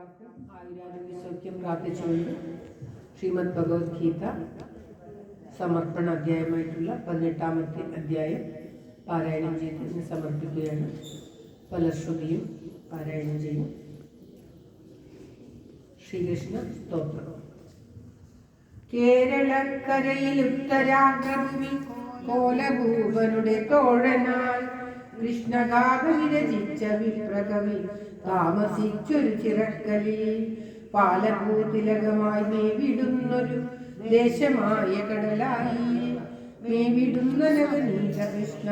ആയുരാരോഗ്യ സൗഖ്യം പ്രാർത്ഥിച്ചുകൊണ്ട് ശ്രീമദ് ഭഗവത്ഗീത സമർപ്പണ അധ്യായമായിട്ടുള്ള 18ാമത്തെ അധ്യായം പാരായണം ചെയ്ത് ഇന്ന് സമർപ്പിക്കുകയാണ്. ഫലശ്രുതിയും പാരായണം ചെയ്യും. ശ്രീകൃഷ്ണ സ്തോത്രം. കേരളക്കരയിൽ ഉത്തരാഗ്രഭൂമി കോലഭൂപനുടെ തോഴനായി കൃഷ്ണഗാഥ വിരചിച്ച വിപ്രകവി താമസിച്ചൊരു ചിറക്കലിൽ പാലഭൂതിലകമായി മേവിടുന്നൊരു ദേശമായ കടലായി മേവിടുന്ന നവനീത കൃഷ്ണ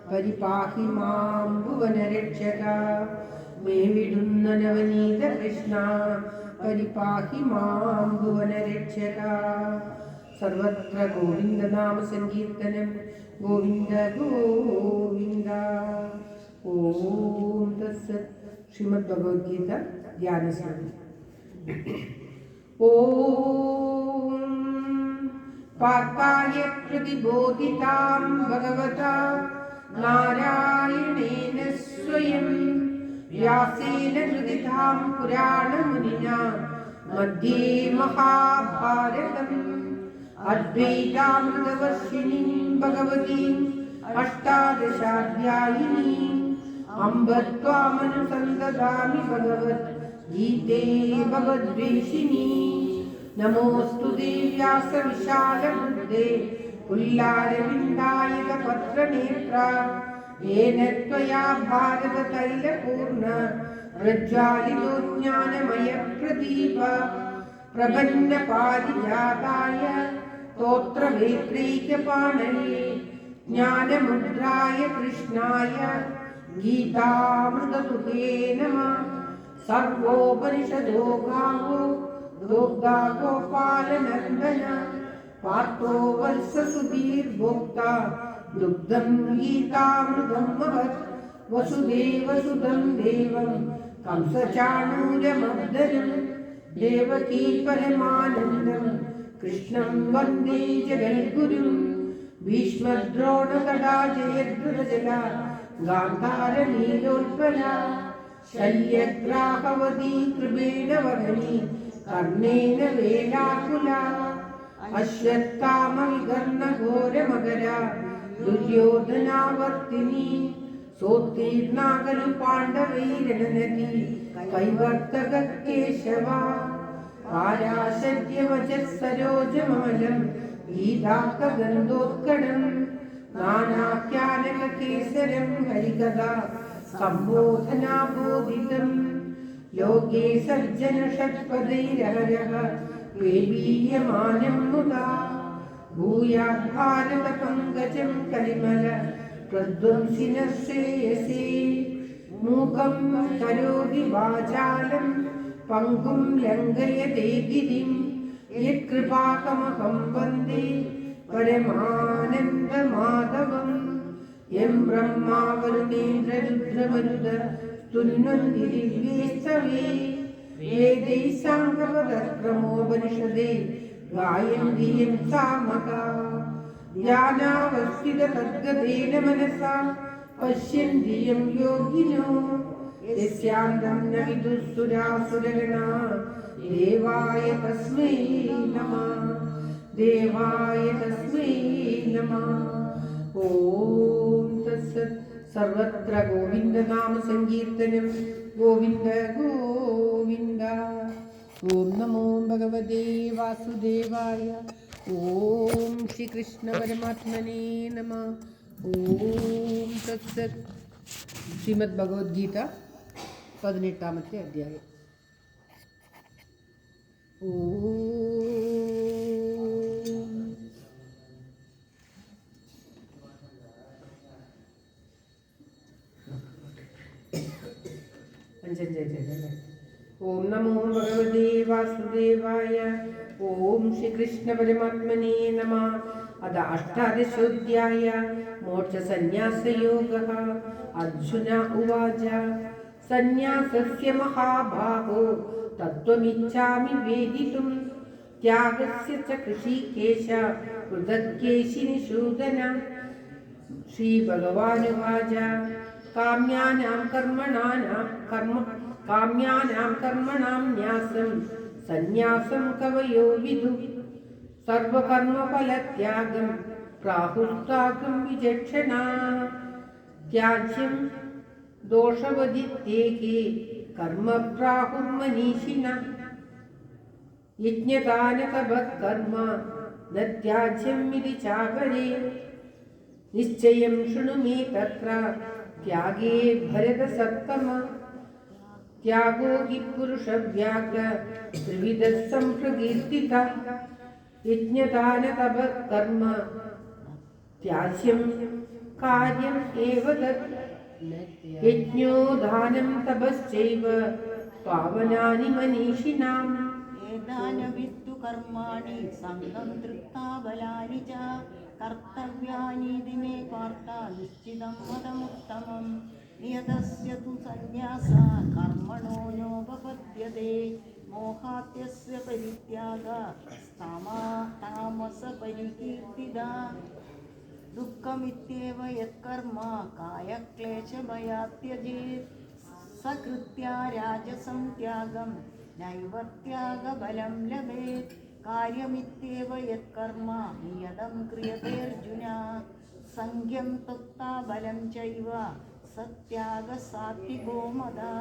പരിപാഹി മാം ഭുവനരക്ഷക. മേവിടുന്ന നവനീത കൃഷ്ണ പരിപാഹി മാം ഭുവനരക്ഷക. സർവത്ര ഗോവിന്ദ നാമ സങ്കീർത്തനം. ഗോവിന്ദ ഗോവിന്ദ. ഓം തത്സത്. ശ്രീമദ് ഭഗവത്ഗീത ധ്യാനശ്രവണം. ഓം പാർത്ഥായ പ്രതിബോധിതാം ഭഗവതാ നാരായണേന സ്വയം വ്യാസേന കൃതിതാം പുരാണമുനിനാ മധ്യേ മഹാഭാരതം അദ്വൈതാമൃതവർഷിണീം ഭഗവതീം അഷ്ടാദശാധ്യായിനീം അംബ ത്വാമനുസന്തതാമി ഭഗവത് ഗീതേ ഭഗവദ്വേഷിണീ. നമോസ്തുതേ വ്യാസ വിശാലബുദ്ധേ പുല്ലാരവിന്ദായക പത്രനേത്ര യേന ത്വയാ ഭാരതതൈലപൂർണ പ്രജ്വാലിതോ ജ്ഞാനമയ പ്രദീപ പ്രപന്ന പാരിജാതായ സ്തോത്രവേത്രൈകപാണയേ ജ്ഞാനമുദ്രായ കൃഷ്ണായ ഗീതാമൃതതുകേ നമഃ. സർവോപനിഷദോ ഗാവോ ദോഗ്ധാ ഗോപാലനന്ദന പാർത്ഥോ വത്സസുധീർഭോക്ത ദുഗ്ധം ഗീതാമൃതം മഹത്. വസുദേവസുതം ദേവം കംസചാണൂരമർദ്ദനം ദേവകീ പരമാനന്ദം കൃഷ്ണം വന്ദേ ജഗദ്ഗുരും. ഭീഷ്മദ്രോണകടാ ജയദ്രുതജല ഗാന്ധാരനീലോത്പല ശല്യഗ്രാഹവതീ കൃപേണ വഹനി കർണേന വേലാകുല. അശ്വത്ഥാമ വികർണ ഘോരമകര ദുര്യോധനാവർത്തിനി സോത്തീർണാകലു പാണ്ഡവൈരണനദി കൈവർത്തക കേശവ. പാരാശര്യവചസ്സരോജമലം ഗീതാക്കഗന്ധോത്കടം നാനാഖ്യാനകേസരം ഹരികഥാ സംബോധനാബോധിതം. ലോകേ സജ്ജന ഷട്പദൈരഹരഃ വേദീയമാനം മുദാ ഭൂയാത് ഭാരത പങ്കജം കലിമല പ്രധ്വംസിനഃ ശ്രേയസേ. മൂകം കരോതി വാചാലം പങ്കും ലംഘയതേ ഗിരിം യത്കൃപാകമഹം വന്ദേ പരമാനന്ദമാധവം. യം ബ്രഹ്മാ വരുണേന്ദ്ര രുദ്രമരുത സ്തുന്വന്തി ദിവ്യൈസ്തവേ വേദൈഃ സാംഗപദക്രമോപനിഷദേ ഗായന്തി യം സാമഗാ. ധ്യാനാവസ്ഥിത തദ്ഗതേന മനസാ പശ്യന്തി യം യോഗിനോ യസ്യാന്തം ന വിദുഃസുരാസുരഗണാ ദേവായ തസ്മൈ നമഃ. ദേവായ തസ്മൈ നമഃ. ഓം തത്സത്. സർവത്ര ഗോവിന്ദ നാമ സങ്കീർത്തനം. ഗോവിന്ദ ഗോവിന്ദ. ഓം നമോ ഭഗവതേ വാസുദേവായ. ഓം ശ്രീകൃഷ്ണ പരമാത്മനേ നമഃ. ഓം തത്സത്. ശ്രീമദ് ഭഗവത്ഗീത 18ാമത്തെ അധ്യായം. ഓം നമോ ഭഗവതേ വാസുദേവായ. ഓം ശ്രീകൃഷ്ണ പരമാത്മനേ നമഃ. അത അഷ്ടാദശോധ്യായ മോക്ഷസന്യാസയോഗഃ. അർജുന ഉവാച സന്യാസസ്യ മഹാഭാഗോ തത്വമിച്ഛാമി വേദിതും ത്യാഗസ്യ ച കൃഷികേശ പൃഥക്കേശി നിഷൂദന. ശ്രീ ഭഗവാനുവാച കാമ്യാനാം കാമ്യാനാം കർമ്മണാം ന്യാസം സന്യാസം കവയോ വിദു സർവകർമ്മഫലത്യാഗം പ്രാഹുസ്താകം വിചക്ഷണ ത്യാജ്യം ദോഷവദിത്യേകേ കർമ്മ പ്രാഹുർമനീഷിന യജ്ഞദാനതപഃകർമ്മ ന ത്യാജ്യം ഇതി ചാപരേ നിശ്ചയം ശൃണു മേ തത്ര ത്യാഗേ ഭരതസത്തമ ത്യാഗോ ഹി പുരുഷവ്യാഘ്ര ത്രിവിധഃ സംപ്രകീർത്തിതഃ യജ്ഞദാനതപഃകർമ്മ ത്യാജ്യം കാര്യം ഏവ തത് യജ്ഞോ ദാനം തപശ്ചൈവ പാവനാനി മനീഷിനാം ഏതാനവിത്തു കർമാണി സംഘം തൃപ്താ ബലാനി ച കർത്തവ്യാനീതി മേ പാർത്ഥ നിശ്ചിതം മതമുത്തമം നിയതസ്യ തു സന്യാസ കർമ്മണോ നോപപദ്യതേ മോഹാത്യസ്യ പരിത്യാഗ താമസ പരികീർത്തിതാ ദുഃഖമിത്യേവ യത്കർമ്മ കായക്ലേശഭയാത്യജേത് സകൃത്യാ രാജസം ത്യാഗം നൈവ ത്യാഗഫലം ലഭേത് കാര്യമിത്യേവ യത്കർമ്മ നിയതം ക്രിയതേർജുന സംഖ്യം ത്വക്താ ബലം ചൈവ സത്യാഗ സാത്വികോ മദാ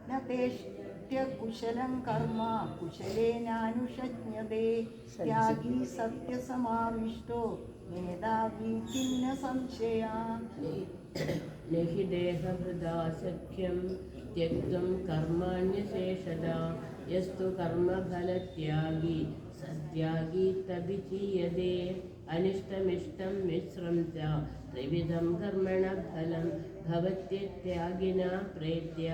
ന തേഷ്ട്യകുശലം കർമ്മ കുശലേനാനുഷജ്ഞതേ ത്യാഗീ സത്യസമാവിഷ്ടോ മേധാവി ഖിന്ന സംശയാ നഹി ദേഹഭൃതാ സഖ്യം ത്യക്തും കർമാണ്യശേഷദാ യസ്തു കർമ്മഫലത്യാഗി സത്യാഗി തഭിചീയതേ അനിഷ്ടമിഷ്ടം മിശ്രം ച ത്രിവിധം കർമ്മണ ഫലം ഭവത്യത്യാഗിനാ പ്രേത്യ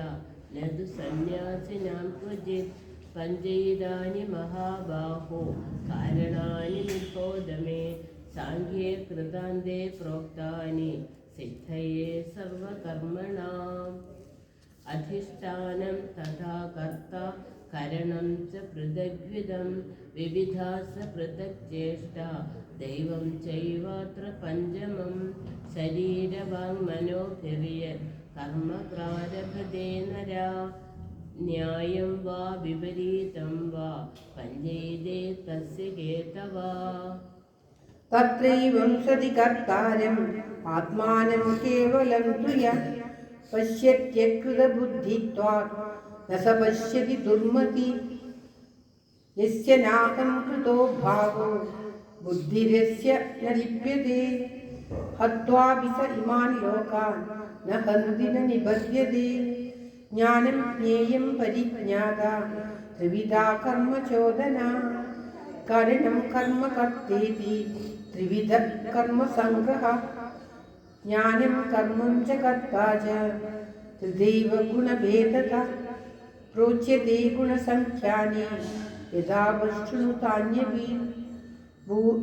നതു സന്യാസിനാം ക്വചിത് പഞ്ചൈതാനി മഹാബാഹോ കാരണാനി നിബോധമേ സാംഖ്യേ കൃതാന്തേ പ്രോക്താനി സിദ്ധയേ സർവകർമ്മണാം അധിഷ്ഠാനം തഥാ കർത്ത കരണം ച പൃഥഗ്വിധം വിവിധാസ പൃഥക് ചേഷ്ട ദൈവം ചൈവാത്ര പഞ്ചമം ശരീരവാങ്മനോഭിര്യ കർമ്മ പ്രാരഭതേ നരാ ന്യായം വാ വിപരീതം വാ പഞ്ചൈതേ തസ്യ ഹേതവാ തത്രൈവം സതി കർത്താരം ആത്മാനം കേവലം തുയ പശ്യത്യകൃതബുദ്ധിത്വാത് ന സ പശ്യതി ദുർമതി യസ്യ നാഹം കൃതോ ഭാവോ ബുദ്ധിരസ്യ ന ലിപ്യതേ ഹത്വാപി സ ഇമാൻ ലോകാൻ ന ഹന്തി ന നിബധ്യതേ ജ്ഞാനം ജ്ഞേയം പരിജ്ഞാത ത്രിവിധാ കർമ്മചോദന കരണം കർമ്മ കർത്തേതി ത്രിവിധ കർമ്മസംഗ്രഹ ജ്ഞാനം കർമ്മം ച കർത്താ ച തദൈവ ഗുണഭേദത പ്രോച്യത്തെ ഗുണസംഖ്യാനി യഥാ വൃഷ്ണുതാന്യപി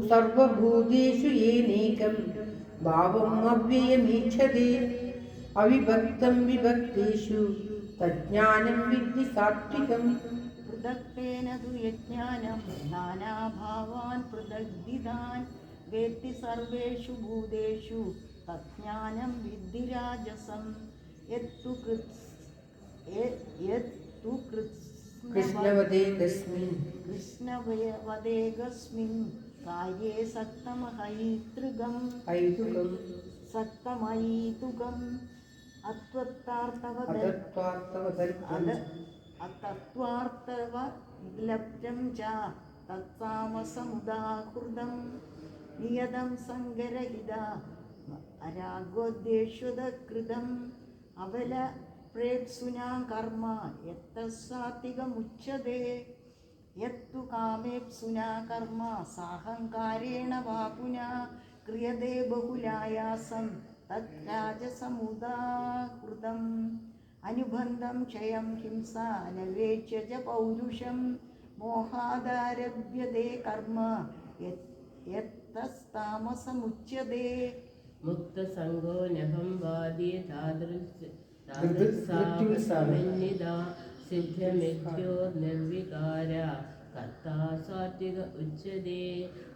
സർവഭൂതേഷു യേനേകം ഭാവം അവ്യയമീക്ഷതേ അവിഭക്തം വിഭക്തേഷു തജ്ഞാനം വിദ്ധി സാത്വികം പൃഥക്തേന തു യജ്ഞാനം നാനാഭാവാൻ പൃഥഗ്വിധാൻ വേത്തി സർവേഷു ഭൂതേഷു തജ്ഞാനം വിദ്ധി രാജസം യത്തു കൃഷ്ണവദേകസ്മിൻ കാര്യേ സക്തമഹൈതൃകം സക്തമൈതുകം അതത്വാർത്ഥവലബ്ധം ച തത്സാമസമുദാഹൃതം നിയതം സംഗരഹിത അരാഗോദ്ദേശുതകൃതം അവല പ്രേപ്സുനാ കർമ്മ യത്തസാത്വികമുച്യതേ യത്തു കാമേപ്സുനാ കർമ്മ സാഹങ്കാരേണ വാ പുനഃ ക്രിയതേ ബഹുലായാസം തദ്രാജസമുദാഹൃതം അനുബന്ധം ക്ഷയം ഹിംസ അനവേക്ഷ്യ ച പൗരുഷം മോഹാദാരഭ്യതേ കർമ്മ യത്തസ്താമസമുച്യതേ മുക്തസംഗോ നഹം വാദി താദൃശാമിന്നിദാ സിദ്ധ്യമിഥ്യോ നിർവികാര കർത്താ സാത്വിക ഉച്യതേ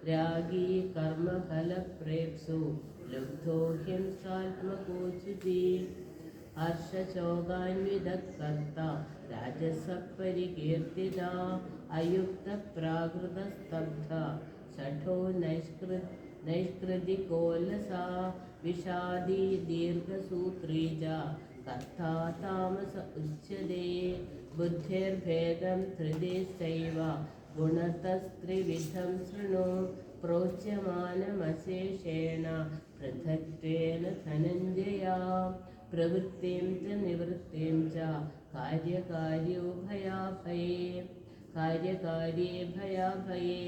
രാഗീ കർമ്മഫലപ്രേപ്സു ലുബ്ധോ ഹിംസാത്മകോചിതി ഹർഷശോകാന്വിതകർത്ത രാജസപരികീർത്തിത അയുക്തപ്രാകൃതസ്തബ്ധ ഷഠോ നൈഷ്കൃതികോലസാ വിഷാദി ദീർഘസൂത്രീ ച കർത്താ താമസ ഉച്യതേ ബുദ്ധിർഭേദം ധൃതിശ്ചൈവ ഗുണതസ്ത്രിവിധം ശൃണു പ്രോച്യമാനമശേഷേണ പൃഥക്ത്വേന ധനഞ്ജയ പ്രവൃത്തിം ച നിവൃത്തിം ച കാര്യകാര്യേ ഭയാഭയേ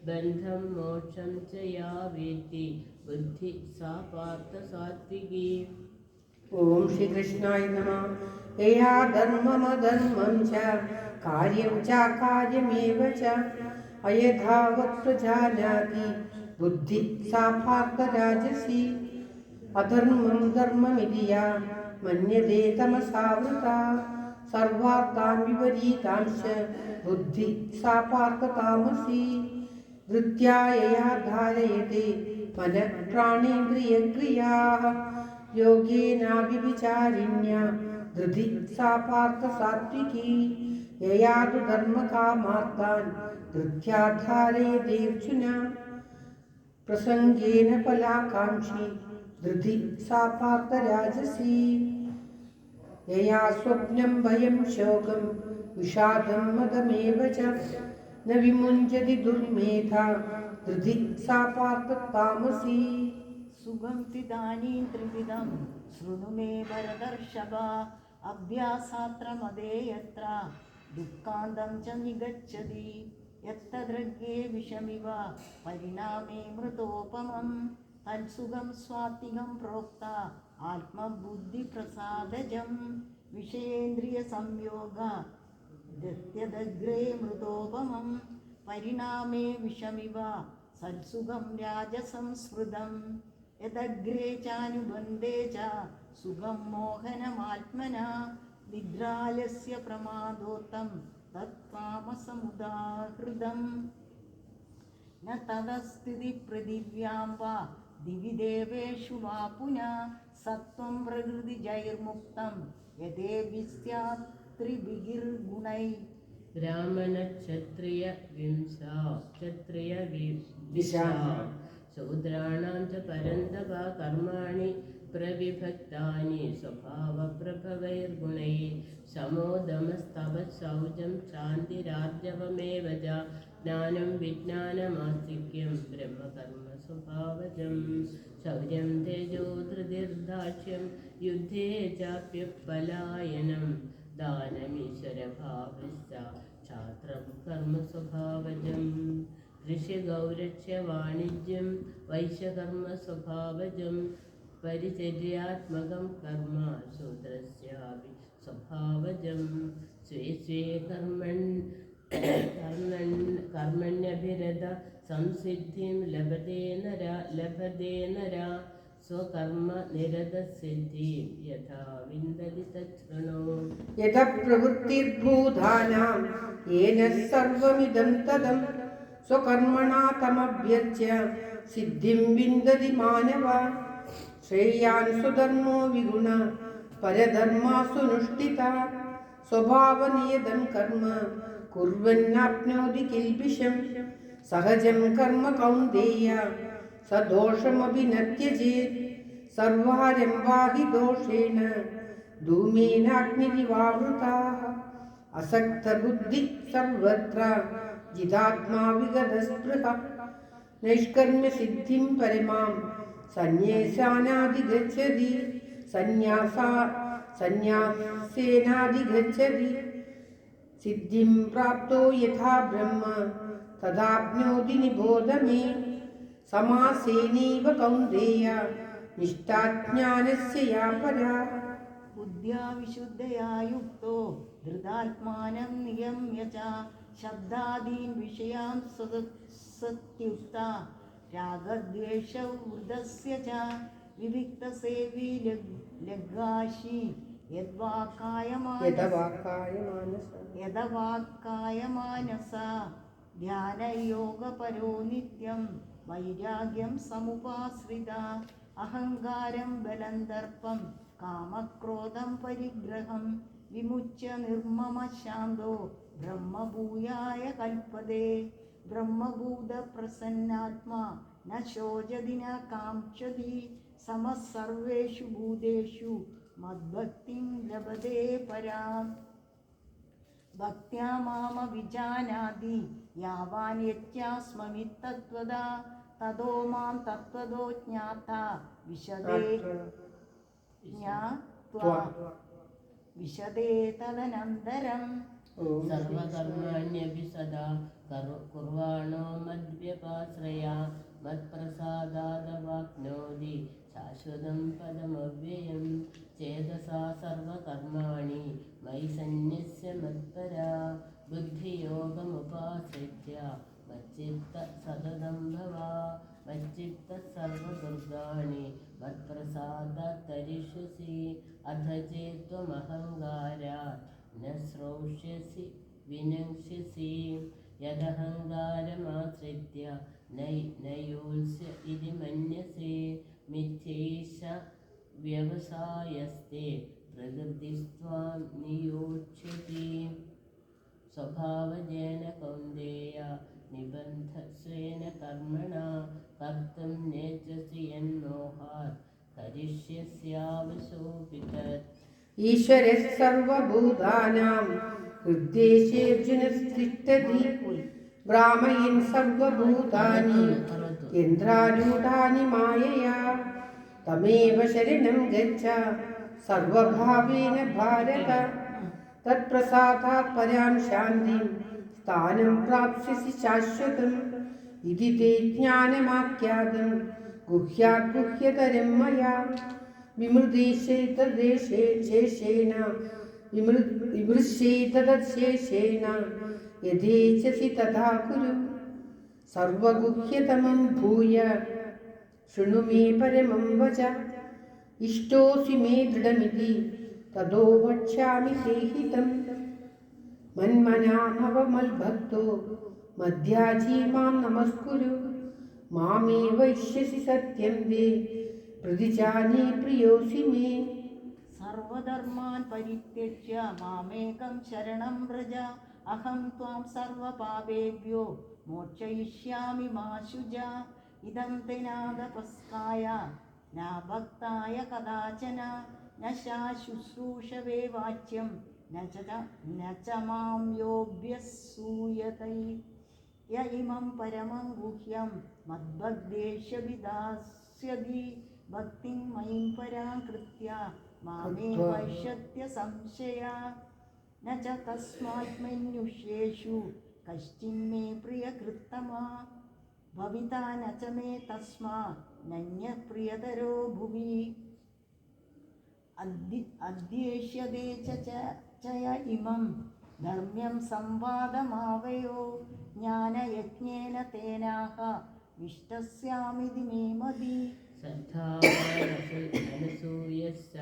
ബന്ധം മോക്ഷം ച യാ വേത്തി ബുദ്ധി സാ പാർത്ഥ സാത്വികി. ഓം ശ്രീകൃഷ്ണായ നമഃ. യയാ ധർമ്മമധർമ്മം ച കാര്യം ചാകാര്യമേവ ച അയഥാവത് പ്രജാനാതി ബുദ്ധി സാ പാർത്ഥരാജസി. അധർമ്മം ധർമ്മമിതി യാ മന്യതേ തമസാവൃതാ സർവാർത്ഥാൻ വിപരീതാംശ ബുദ്ധി സാ പാർത്ഥതാമസി. ധൃത്യാ യയാ ധാരയത്തെ മനഃ പ്രാണേന്ദ്രിയക്രിയാഃ യോഗേനാവിചാരിണ്യാ ധൃതി സാ പാർത്ഥ സാത്വികി. യയാ തു ധർമ്മകാമാർത്ഥാൻ ധൃത്യാ ധാരയതേർജുന പ്രസംഗേന ഫലാകാംക്ഷി ധൃതി സാ പാർത്ഥ രാജസി. യയാ സ്വപ്നം ഭയം ശോകം വിഷാദം മദമേവ ച ന വിമുഞ്ചതി ദുർമേധാ ധൃതി സാ പാർത്ഥ താമസി. സുഖം തിദാനീം ത്രിവിധം ശൃണു മേ ഭരതർഷഭ അഭ്യാസാത്രമതേ യത്ര ദുഃഖാന്തം ച നിഗച്ഛതി യത്തദ്രഗ്ഗേ വിഷമിവ പരിണാമേ മൃതോപമം തത്സുഖം സ്വാത്വികം പ്രോക്ത ആത്മബുദ്ധിപ്രസാദജം വിഷയേന്ദ്രിയ സംയോഗ ദത്യദഗ്രേ മൃതോപമം പരിണാമേ വിഷമിവ സത്സുഖം രാജസംസ്മൃതം യദഗ്രേ ചാനുബന്ധേ ച സുഖം മോഹനമാത്മനാ നിദ്രാലസ്യ പ്രമാദോത്തം തത്താമസമുദാഹൃതം ന തദസ്ഥിതി പൃഥിവ്യാം വാ ദിവി ദേവേഷു വാ പുനഃ സത്വം പ്രകൃതിജൈർമുക്തം യഥേഭിസ്യാത് ത്രിഭിർഗുണൈ. ബ്രാഹ്മണക്ഷത്രിയ വിംശ ശൂദ്രാണാം ച പരന്തപ കർമാണി പ്രവിഭക്താനി സ്വഭാവപ്രഭവൈർഗുണൈ ശമോദമസ്തപഃ ശാന്തിരാർജവമേവ ച ജ്ഞാനം വിജ്ഞാനമാസ്തിക്യം ബ്രഹ്മകർമ്മ സ്വഭാവജം ശൗര്യം തേജോ ധൃതിർദാക്ഷ്യം യുദ്ധേ ചാപ്യപലായനം ദാനമീശ്വരഭാവശ്ച ക്ഷാത്രം കർമ്മ സ്വഭാവജം ഋഷിഗൗരക്ഷ്യ വാണിജ്യം വൈശ്യകർമ്മ സ്വഭാവജം പരിചര്യാത്മകം കർമ്മ ശൂദ്രസ്യാപി സ്വഭാവജം സ്വേ സ്വേ കർമ്മണ്യഭിരത സംസിദ്ധിം ലഭതേ നര സ്വകർമ്മ നിരതസിദ്ധിം യഥാ വിന്ദതി തച്ഛൃണു. യഥ പ്രവൃത്തിർഭൂതാനാം യേന സർവമിദം തദം സ്വകർമ്മണാ തമഭ്യർച്ച്യ സിദ്ധിം വിന്ദതി മാനവ. ശ്രേയാൻ സ്വധർമ്മോ വിഗുണ പരധർമാസു നുഷ്ഠിത സ്വഭാവനിയതം കർമ്മ കുർവന്നാപ്നോതി കിൽബിഷം സഹജം കർമ്മ കൗന്ദേയ സദോഷമപി ന ത്യജേത് സർവാരംഭാ ഹി ദോഷേണ ധൂമേനാഗ്നിരിവാവൃതാഃ അസക്തബുദ്ധി സർവത്ര ജിതാത്മാ വിഗതസ്പൃഹ നൈഷ്കർമ്മ്യസിദ്ധിം പരമാം സന്യാസാനാധിഗച്ഛതി സന്യാസേനാധിഗച്ഛതി സിദ്ധിം പ്രാപ്തോ യഥാ ബ്രഹ്മ തദാപ്നോതി നിബോധ മേ. സമാസേനൈവ കൗന്ദേയ നിഷ്ഠാജ്ഞാനസ്യ യാ പരാ. ബുദ്ധ്യാ വിശുദ്ധയാ യുക്തോ ധൃതാത്മാനം നിയമ്യ ച ശബ്ദാദീൻ വിഷയാൻ സത്യുക്ത രാഗദ്വേഷവൃതസ്യ ച വിവിക്തസേവീ ലഗ്ഗാശി യദവാക്കായമാനസ ധ്യാനയോഗപരോ നിത്യം വൈരാഗ്യം സമുപാശ്രിത അഹങ്കാരം ബലം ദർപ്പം കാമക്രോധം പരിഗ്രഹം വിമുച്യ നിർമ്മമശാന്തോ ബ്രഹ്മഭൂയായ കൽപ്പതേ. ബ്രഹ്മഭൂതപ്രസന്നാത്മാ ന ശോചതി ന കാംക്ഷതി സമഃ സർവേഷു ഭൂതേഷു മദ്ഭക്തിം ലഭതേ പരാം. ഭക്ത്യാ മാമ വിജാനാതി യാവാൻ യജ്ഞാസ്മമി തത്വദാ തതോ മാം തത്വദോ ജ്ഞാതാ വിശദേ തദനന്തരം. സർവകർമാണ്യപി സദാ കുർവാണോ മദ്വ്യപാശ്രയാ മത്പ്രസാദാദവാപ്നോതി ശാശ്വതം പദമവ്യയം. ചേതസാ സർവകർമാണി മയി സന്യസ്യ മത്പരാ ബുദ്ധിയോഗമുപാശ്രിത്യ മच्चित्त സതതം ഭവാ. മच्चित्त സർവദുർഗാണി മത്പ്രസാദാത് തരിഷ്യസി. അധ ചേത്വമഹങ്കാരാത് ന ശ്രോഷ്യസി വിനക്ഷ്യസി. യദഹങ്കാരമാശ്രിത്യ നയോത്സ്യ ഇതി മന്യസേ. മിഥ്യൈഷ വ്യവസായസ്തേ പ്രകൃതിസ്ത്വാം നിയോക്ഷ്യതി. സ്വഭാവജേന കൗന്ദേയ നിബന്ധസ്വേന കർമ്മണാ കർത്തും നേച്ഛസി യന്മോഹാത് കരിഷ്യസ്യാവശോऽപി തത്. ഈശ്വരഃ സർവഭൂതാനാം ഹൃദ്ദേശേऽർജുന തിഷ്ഠതി. ഭ്രാമയൻ സർവഭൂതാനി യന്ത്രാരൂഢാനി മായയാ. തമേവ ശരണം ഗച്ഛ സർവഭാവേന ഭാരത. തത്പ്രസാദാത് പരാം ശാന്തിം സ്ഥാനം പ്രാപ്സ്യസി ശാശ്വതം. ഇതി തേ ജ്ഞാനമാഖ്യാതം ഗുഹ്യാത് ഗുഹ്യതരം മയാ. വിമൃശേതദശേഷേണ വിമൃശേതദശേഷേണ യഥേച്ഛസി തഥാ കുരു. സർവഗുഹ്യതമം ഭൂയ ശൃണു മേ പരമം വച. ഇഷ്ടോസി മേ ദൃഢമിതി തതോ വക്ഷ്യാമി തേ ഹിതം. മന്മനാ ഭവ മദ്ഭക്തോ മധ്യാജീ മാം നമസ്കുരു. മാമേ വൈശ്യസി സത്യം ദേ പ്രതിജാനേ പ്രിയോസി മേ. സർവധർമാൻ പരിത്യജ്യ മാമേകം ശരണം വ്രജ. അഹം ത്വാം സർവപാപേഭ്യോ മോക്ഷയിഷ്യാമി മാ ശുചാ. ഇദം തേ നാദപസ്കായ ന ഭക്തായ കദാചന. ന ശുശ്രൂഷവേ വാച്യം ന ച മാം യോഭ്യസൂയതൈ. യ ഇമം പരമം ഗുഹ്യം മദ്ഭക്തേഷ്യ വിദാസ്യതി. ഭക്തിം മയിം പരാം കൃത്യ മാമേ വൈഷ്യത്യ സംശയാ. ന ച തസ്മാത്മന്യുഷ്യേഷു കശ്ചിന്മേ പ്രിയകൃത്തമാ. ഭവിതാ ന ച മേ തസ്മാ നന്യഃ പ്രിയതരോ ഭുവി. അദ്യേഷ്യതേ ച യ ഇമം ധർമ്മ്യം സംവാദമാവയോ. ജ്ഞാനയജ്ഞേന തേനാഹ വിഷ്ടസ്യാമിതി മേ മതി. ശ്രദ്ധാനസൂയശ്ച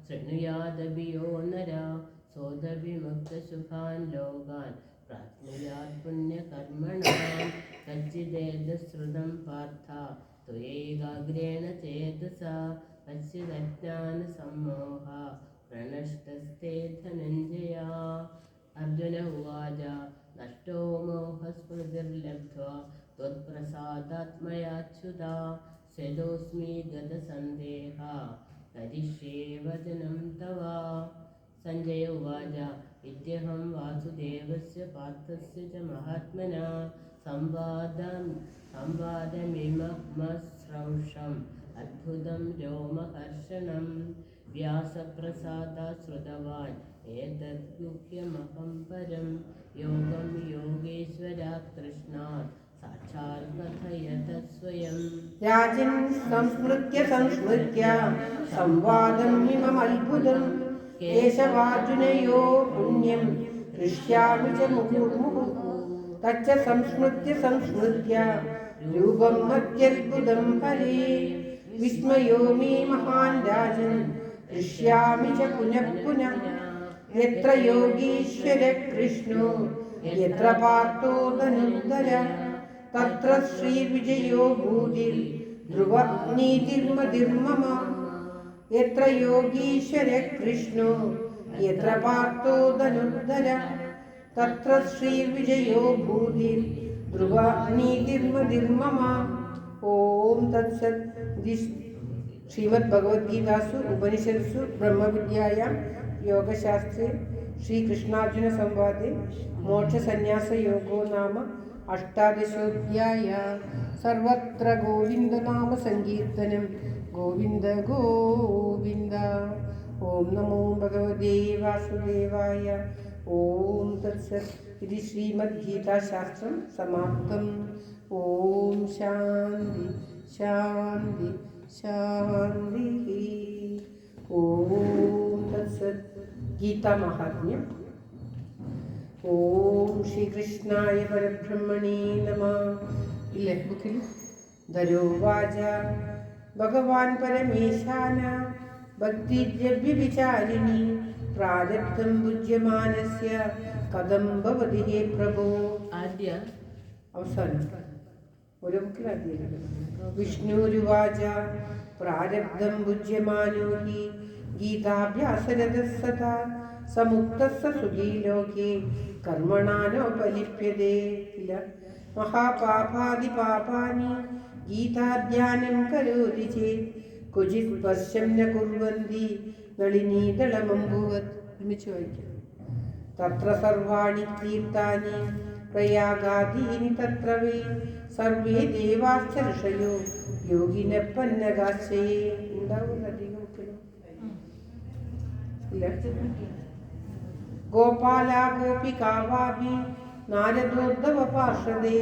ശൃണുയാദപി യോ നരാ. സോദവിമുക്തശുഭാൻ ലോകാൻ പ്രാപ്നുയാത് പുണ്യകർമ്മണാം. കച്ചിദേതശ്രുതം പാർത്ഥ ത്വയേകാഗ്രേണ ചേതസാ. കച്ചിദജ്ഞാനസമ്മോഹ പ്രണഷ്ടസ്തേ ധനഞ്ജയാ. അർജുന ഉവാച നഷ്ടോ മോഹസ്മൃതിർലബ്ധ്വാ ത്വത്പ്രസാദാത്മയാച്യുതാ. സ്ഥിതോऽസ്മി ഗതസന്ദേഹാ കരിഷ്യേ വചനം തവ. സഞ്ജയ ഉവാച ഇത്യഹം വാസുദേവസ്യ പാർത്ഥസ്യ ച മഹാത്മനാ സംവാദമിമമശ്രൗഷം അദ്ഭുതം രോമഹർഷണം. വ്യാസപ്രസാദാത് ശ്രുതവാൻ ഏതദ് ഗുഹ്യമഹം പരം. യോഗം യോഗേശ്വരാത് കൃഷ്ണാത് സാക്ഷാത് കഥയത സ്വയം. രാജൻ സംസ്മൃത്യ സംവാദം ഇമമത്ഭുതം. കേശവാർജുനയോ പുണ്യം ഹൃഷ്യാമി ച മുഹുർമുഹുഃ. തച്ഛ സംസ്മൃത്യ രൂപം അത്യത്ഭുതം ഹരേ. വിസ്മയോ മേ മഹാൻ രാജൻ ഹൃഷ്യാമി ച പുനഃ പുനഃ. യത്ര യോഗീശ്വര കൃഷ്ണോ യത്ര പാർത്ഥോ ധനുർധര. തത്ര ശ്രീവിജയോ ഭൂതിർ ധ്രുവ നീതിർമതിർമമ. യത്ര യോഗീശ്വര കൃഷ്ണോ യത്ര പാർത്ഥോ ധനുർധര തത്ര ശ്രീവിജയോ ഭൂതി ധ്രുവ നീതിർമതിർമമ. ഓം തത്സത്. ശ്രീമദ് ഭഗവത്ഗീതാസു ഉപനിഷത്സു ബ്രഹ്മവിദ്യായാം യോഗശാസ്ത്രേ ശ്രീകൃഷ്ണാർജുന സംവാദേ മോക്ഷസന്യാസയോഗോ നാമ അഷ്ടാദശോധ്യായ. സർവത്ര ഗോവിന്ദനാമ സങ്കീർത്തനം. ഗോവിന്ദ ഗോവിന്ദ. ഓം നമോ ഭഗവതേ വാസുദേവായ. ഓം തത്സത്. ഇത് ശ്രീമദ്ഗീതാശാസ്ത്രം സമാപ്തം. ഓം ശാന്തി ശാന്തി ശാന്തി. ഓം തത്സത്. ഗീതാമഹാത്മ്യം. ഓം ശ്രീകൃഷ്ണായ പരബ്രഹ്മണേ നമഃ. ഇല്ലേ ബുക്കിൽ? ധരോവാച ഭഗവാൻ പരമേശാന ഭക്തിദ്രവ്യവിചാരിണി പ്രാരബ്ധം ഭുജ്യമാനസ്യ കഥം ഭവതി ഹേ പ്രഭോ. ആദ്യ അവസാനം ഒരു ബുക്കിൽ വിഷ്ണുരുവാച പ്രാരബ്ധം ഭുജ്യമാനോ ഹി ഗീതാഭ്യാസരതഃ സദാ സമുക്തഃ സുഖീ ലോകേ കർമ്മണാനോപലിപ്യതേ. കില മഹാപാപാദിപാപാനി ഗീതാധ്യാനം കരോതി ചേത് ക്വചിത് പശ്യം ന കുർവന്തി നളിനീദളമംബുവത്. ഒരുമിച്ച് വായിക്കാം. തത്ര സർവാണി തീർത്ഥാനി പ്രയാഗാദീനി തത്ര വേ സർവേ ദേവാശ്ച ഋഷയോ യോഗിനഃ പന്നഗാശ്രയേ. ഉണ്ടാവും അധികം ഇല്ല. ഗോപാല ഗോപികാ വാപി നാരദോദ്ധവ പാർഷദേ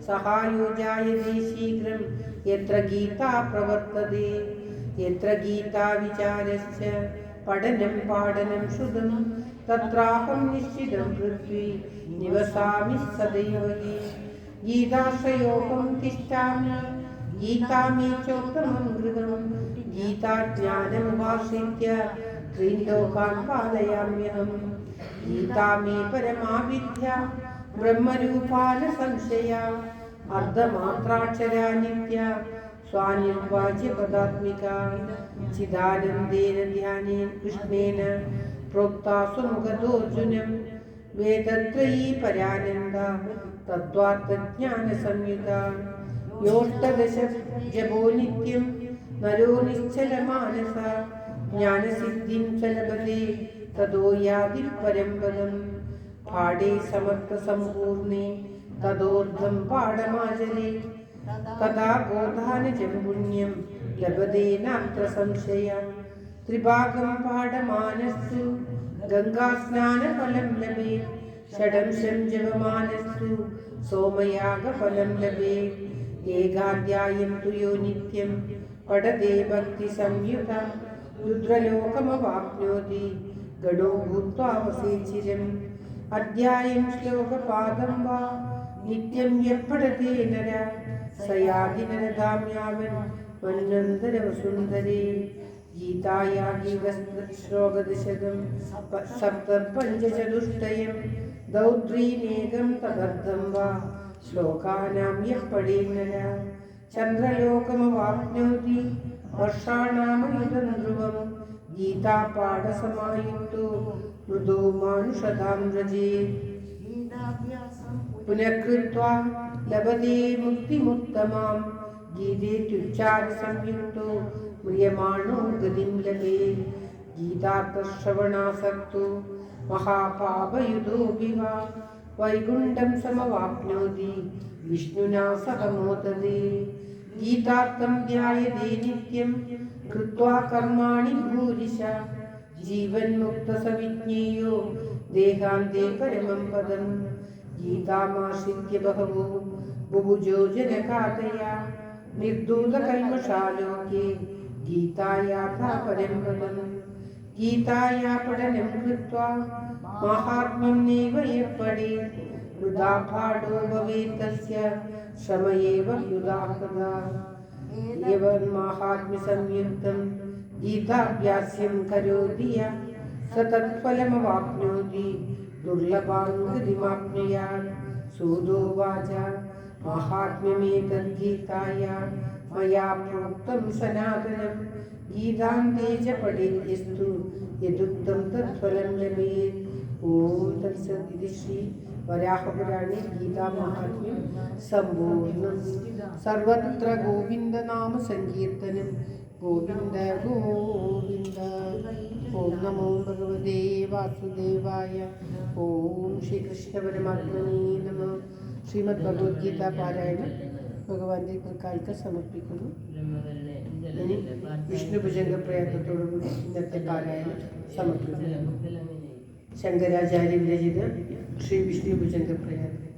സഹായോ ജായതേ ശീഘ്രം യത്ര ഗീതാ പ്രവർത്തതേ. യത്ര ഗീതാ വിചാരസ്യ പഠനം പാഠനം ശ്രുതം തത്രാഹം നിശ്ചിതം പൃഥ്വി നിവസാമി സദൈവ ഹി. ഗീതാശ്രയോഹം തിഷ്ഠാമി ഗീതാമേ ചോത്തമം ഗൃഹം ഗീതാജ്ഞാനമുപാശ്രിത്യ ത്രീൻ ലോകാൻ പാലയാമ്യഹം. ഗീതാ മേ പരമാ വിദ്യ ബ്രഹ്മരൂപാന സംശയ അർദ്ധമാത്രാക്ഷരാ നിത്യ സ്വാനിർവാച്യ പദാത്മിക. ചിദാനന്ദേന ധ്യാനേന കൃഷ്ണേന പ്രോക്താ സുമുഖതോർജുനം വേദത്രയീ പരാനന്ദ തത്വാർത്ഥജ്ഞാന സംയുത. യോഷ്ടദശ ജപോ നിത്യം നരോ നിശ്ചലമാനസ ജ്ഞാനസിദ്ധിം ചലപതേ തദോ യാതി പരംപദം. പാഠേ സമർത്ഥ സമ്പൂർണേ തദോർധം പാഠമാചരേ തഥാ ഗോധാനജം പുണ്യം ലഭതേ നാത്ര സംശയ. ത്രിഭാഗം പാഠമാനസ്സു ഗംഗാസ്നാനഫലം ലഭേ ഷഡംശം ജപമാനസ്സു സോമയാഗഫലം ലഭേ. ഏകാധ്യായം തു യോ നിത്യം പഠതേ ഭക്തി സംയുത രുദ്രലോകമവാപ്നോതി ഗഡോ ഭൂത്വാ വസേചിരം. അധ്യായം ശ്ലോകപാദം വാ നിത്യം യഃപഠതേ നര സയാതി നരധാമ്യാവൻ മന്വന്തരവസുന്ദരേ. ഗീതായാ ശ്ലോകദശകം സപ്തപഞ്ചചതുഷ്ടയം ദൗത്രീനേകം തദർത്ഥം വാ ശ്ലോകാനാം യഃ പഠേത് നര ചന്ദ്രലോകമവാപ്നോതി വർഷാണാമയുധം ധ്രുവം. ഗീതാ പാഠസമായുക്തോ മൃദോ മാനുഷതാം വ്രജേത്. പുനഃകൃത്വാ ലഭതേ മുക്തിമുത്തമാം ഗീതേത്യുച്ചാര സംയുക്തോ മ്രിയമാണോ ഗതിം ലഭേത്. ഗീതാർത്ഥശ്രവണാസക്തോ മഹാപാപയുതോ വിവാ വൈകുണ്ഠം സമവാപ്നോതി വിഷ്ണുനാ സഹ മോദതേ. ഗീതാർത്ഥം ധ്യായതേ നിത്യം കൃത്വാ കർമാണി ഭൂരിശ ജീവൻ മുക്ത സവിജ്ഞേയോ ദേഹാന്തേ പരമം പദം. ഗീതാമാശ്രിത്യ ബഹവോ ബുഭുജോ ജനകാതയാ നിർദൂതകൽമഷാലോകേ ഗീതായാഥാ പരം പദം. ഗീതായാ പഠനം കൃത്വാ മാഹാത്മ്യം നൈവ യഃ പഠേത് വൃഥാ പാഠോ ഭവേത് തസ്യ ശ്രമയേവ യുദാഹൃതാ. യവന്മാഹാത്മ്യ സംയുക്തം ഗീതാഭ്യാസ്യം കരോതി യഃ സ തത്ഫലമവാപ്നോതി ദുർലഭാം ഗതിമാപ്നുയാത്. സൂതോവാച മാഹാത്മ്യമേതദ്ഗീതായാ मया प्रोक्तं सनातनं गीतान्ते च पठेद्यस्तु यदुक्तं तत्फलं लभेत्। ॐ तत्सत् इति श्री वराहपुराणे गीतामाहात्म्यं सम्पूर्णं। सर्वत्र गोविन्दनाम सङ्कीर्तनं गोविन्द गोविन्द। ॐ नमो भगवते वासुदेवाय। ॐ श्रीकृष्णपरमात्मने नमः। ശ്രീമദ്ഭഗവത്ഗീത പാരായണം ഭഗവാന്റെ തൃക്കാൽക്ക് സമർപ്പിക്കുന്നു. ഇനി വിഷ്ണു ഭുജംഗ പ്രയത്നത്തോടുകൂടി ഇന്നത്തെ പാരായണം സമർപ്പിക്കുന്നു. ശങ്കരാചാര്യ വിരചിത ശ്രീ വിഷ്ണു ഭുജംഗ പ്രയത്നം.